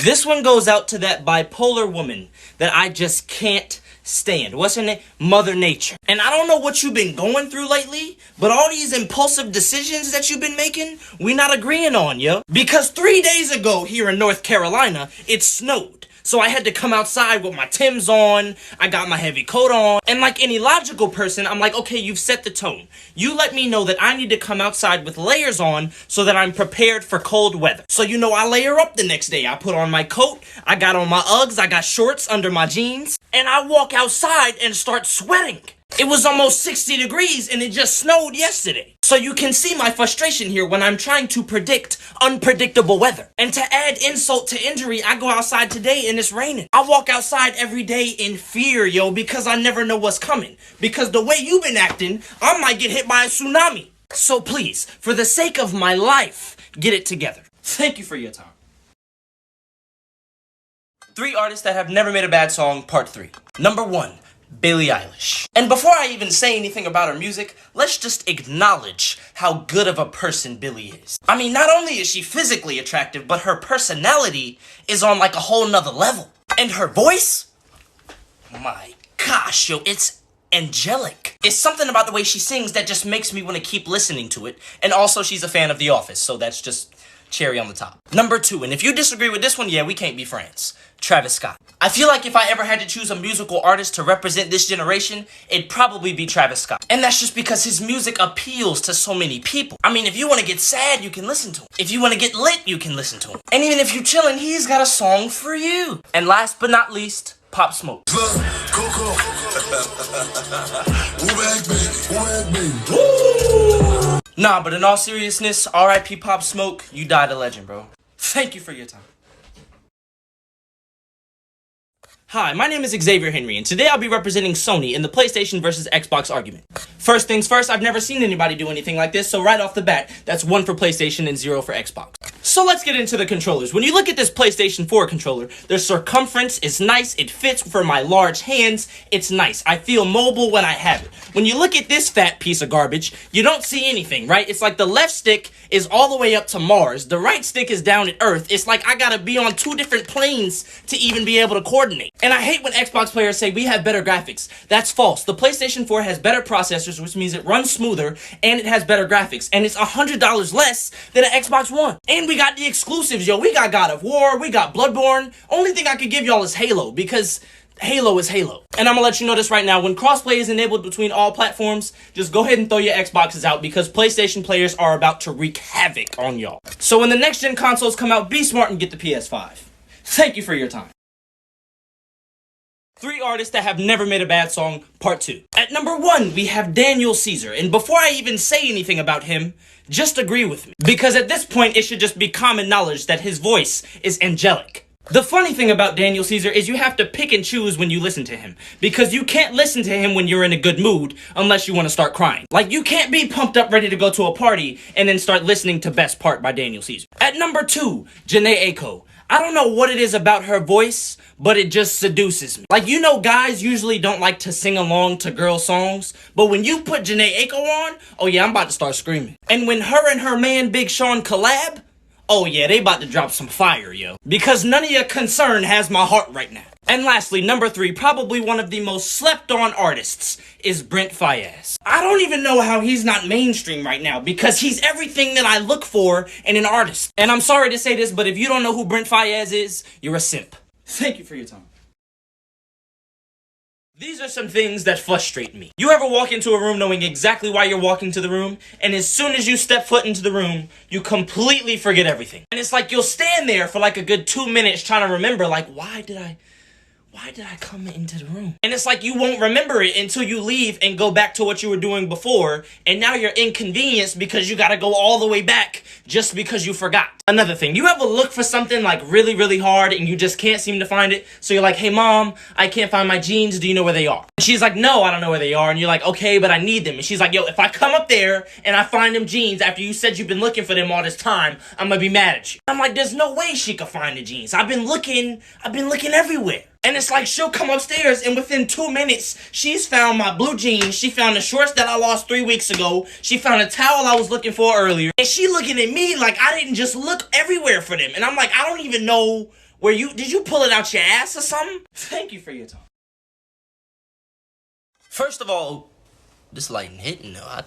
This one goes out to that bipolar woman that I just can't stand. What's her name? Mother Nature. And I don't know what you've been going through lately, but all these impulsive decisions that you've been making, we not agreeing on, yo. Because 3 days ago here in North Carolina, it snowed. So I had to come outside with my Timbs on, I got my heavy coat on, and like any logical person, I'm like, okay, you've set the tone. You let me know that I need to come outside with layers on so that I'm prepared for cold weather. So you know I layer up the next day. I put on my coat, I got on my Uggs, I got shorts under my jeans, and I walk outside and start sweating. It was almost 60 degrees and it just snowed yesterday. So you can see my frustration here when I'm trying to predict unpredictable weather. And to add insult to injury, I go outside today and it's raining. I walk outside every day in fear, yo, because I never know what's coming. Because the way you've been acting, I might get hit by a tsunami. So please, for the sake of my life, get it together. Thank you for your time. 3 artists that have never made a bad song, part 3. Number 1. Billie Eilish. And before I even say anything about her music, let's just acknowledge how good of a person Billie is. I mean, not only is she physically attractive, but her personality is on like a whole nother level. And her voice? My gosh, yo, it's angelic. It's something about the way she sings that just makes me want to keep listening to it. And also, she's a fan of The Office, so that's just cherry on the top. Number 2, and if you disagree with this one, yeah, we can't be friends. Travis Scott. I feel like if I ever had to choose a musical artist to represent this generation, it'd probably be Travis Scott. And that's just because his music appeals to so many people. I mean, if you want to get sad, you can listen to him. If you want to get lit, you can listen to him. And even if you're chilling, he's got a song for you. And last but not least, Pop Smoke. Nah, but in all seriousness, R.I.P. Pop Smoke, you died a legend, bro. Thank you for your time. Hi, my name is Xavier Henry, and today I'll be representing Sony in the PlayStation versus Xbox argument. First things first, I've never seen anybody do anything like this, so right off the bat, that's 1 for PlayStation and 0 for Xbox. So let's get into the controllers. When you look at this PlayStation 4 controller, the circumference is nice, it fits for my large hands, it's nice. I feel mobile when I have it. When you look at this fat piece of garbage, you don't see anything, right? It's like the left stick is all the way up to Mars, the right stick is down at Earth. It's like I gotta be on 2 different planes to even be able to coordinate. And I hate when Xbox players say we have better graphics. That's false. The PlayStation 4 has better processors, which means it runs smoother, and it has better graphics. And it's $100 less than an Xbox One. And we got the exclusives, yo. We got God of War, we got Bloodborne. Only thing I could give y'all is Halo, because Halo is Halo. And I'm gonna let you know this right now. When crossplay is enabled between all platforms, just go ahead and throw your Xboxes out because PlayStation players are about to wreak havoc on y'all. So when the next gen consoles come out, be smart and get the PS5. Thank you for your time. 3 artists that have never made a bad song, part 2. At number 1, we have Daniel Caesar. And before I even say anything about him, just agree with me. Because at this point, it should just be common knowledge that his voice is angelic. The funny thing about Daniel Caesar is you have to pick and choose when you listen to him. Because you can't listen to him when you're in a good mood unless you want to start crying. Like, you can't be pumped up ready to go to a party and then start listening to Best Part by Daniel Caesar. At number 2, Jhené Aiko. I don't know what it is about her voice, but it just seduces me. Like, you know, guys usually don't like to sing along to girl songs, but when you put Jhené Aiko on, oh yeah, I'm about to start screaming. And when her and her man Big Sean collab, oh yeah, they about to drop some fire, yo. Because none of your concern has my heart right now. And lastly, number 3, probably one of the most slept on artists, is Brent Faiyaz. I don't even know how he's not mainstream right now because he's everything that I look for in an artist. And I'm sorry to say this, but if you don't know who Brent Faiyaz is, you're a simp. Thank you for your time. These are some things that frustrate me. You ever walk into a room knowing exactly why you're walking to the room, and as soon as you step foot into the room, you completely forget everything. And it's like you'll stand there for like a good 2 minutes trying to remember, like, why did I come into the room? And it's like you won't remember it until you leave and go back to what you were doing before, and now you're inconvenienced because you gotta go all the way back just because you forgot. Another thing, you ever look for something like really, really hard and you just can't seem to find it? So you're like, hey mom, I can't find my jeans, do you know where they are? And she's like, no, I don't know where they are. And you're like, okay, but I need them. And she's like, yo, if I come up there and I find them jeans after you said you've been looking for them all this time, I'm gonna be mad at you. I'm like, there's no way she could find the jeans. I've been looking everywhere. And it's like she'll come upstairs and within 2 minutes, she's found my blue jeans. She found the shorts that I lost 3 weeks ago. She found a towel I was looking for earlier. And she looking at me like I didn't just look everywhere for them. And I'm like, I don't even know Did you pull it out your ass or something? Thank you for your time. First of all, this light and hitting though.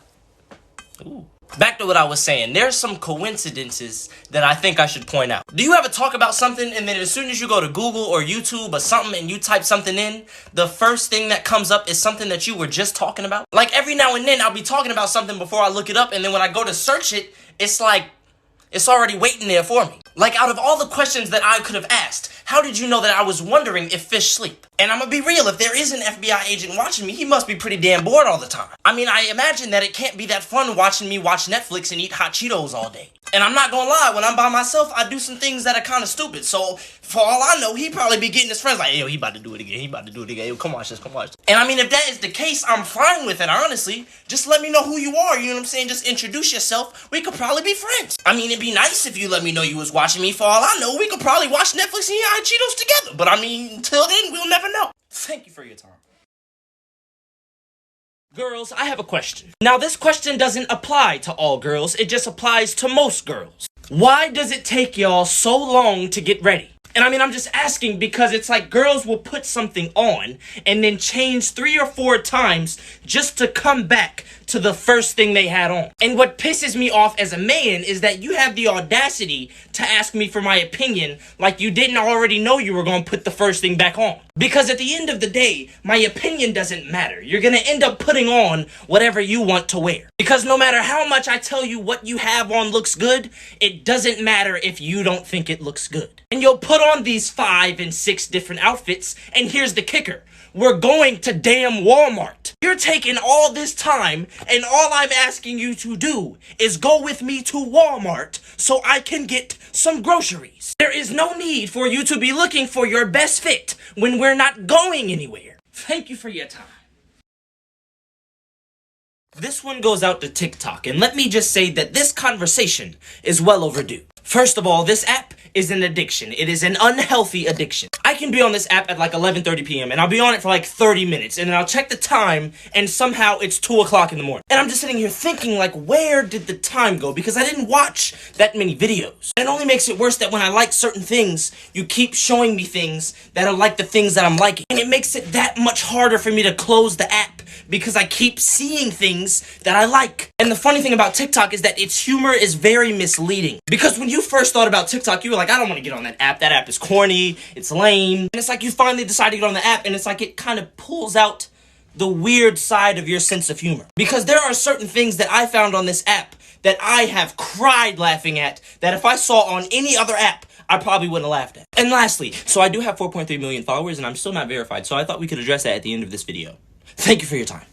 Ooh. Back to what I was saying, there's some coincidences that I think I should point out. Do you ever talk about something and then as soon as you go to Google or YouTube or something and you type something in, the first thing that comes up is something that you were just talking about? Like every now and then I'll be talking about something before I look it up, and then when I go to search it, it's like, it's already waiting there for me. Like out of all the questions that I could have asked, how did you know that I was wondering if fish sleep? And I'm gonna be real, if there is an FBI agent watching me, he must be pretty damn bored all the time. I mean, I imagine that it can't be that fun watching me watch Netflix and eat hot Cheetos all day. And I'm not gonna lie, when I'm by myself, I do some things that are kind of stupid. So, for all I know, he probably be getting his friends like, yo, he about to do it again, Yo, come watch this, come watch this. And I mean, if that is the case, I'm fine with it, honestly. Just let me know who you are, you know what I'm saying? Just introduce yourself. We could probably be friends. I mean, it'd be nice if you let me know you was watching me. For all I know, we could probably watch Netflix and eat hot Cheetos together. But I mean, until then, we'll never know. Thank you for your time. Girls, I have a question. Now, this question doesn't apply to all girls. It just applies to most girls. Why does it take y'all so long to get ready? And I mean, I'm just asking because it's like girls will put something on and then change 3 or 4 times just to come back to the first thing they had on. And what pisses me off as a man is that you have the audacity to ask me for my opinion like you didn't already know you were going to put the first thing back on. Because at the end of the day, my opinion doesn't matter. You're going to end up putting on whatever you want to wear. Because no matter how much I tell you what you have on looks good, it doesn't matter if you don't think it looks good. And you'll put on these 5 and 6 different outfits, and here's the kicker. We're going to damn Walmart. You're taking all this time, and all I'm asking you to do is go with me to Walmart so I can get some groceries. There is no need for you to be looking for your best fit when we're not going anywhere. Thank you for your time. This one goes out to TikTok, and let me just say that this conversation is well overdue. First of all, this app is an addiction. It is an unhealthy addiction. I can be on this app at like 11:30 p.m. and I'll be on it for like 30 minutes and then I'll check the time and somehow it's 2 o'clock in the morning. And I'm just sitting here thinking like, where did the time go? Because I didn't watch that many videos. And it only makes it worse that when I like certain things, you keep showing me things that are like the things that I'm liking. And it makes it that much harder for me to close the app because I keep seeing things that I like. And the funny thing about TikTok is that its humor is very misleading. Because when you first thought about TikTok, you were like, I don't want to get on that app. That app is corny. It's lame. And it's like you finally decide to get on the app and it's like it kind of pulls out the weird side of your sense of humor. Because there are certain things that I found on this app that I have cried laughing at that if I saw on any other app, I probably wouldn't have laughed at. And lastly, so I do have 4.3 million followers and I'm still not verified, so I thought we could address that at the end of this video. Thank you for your time.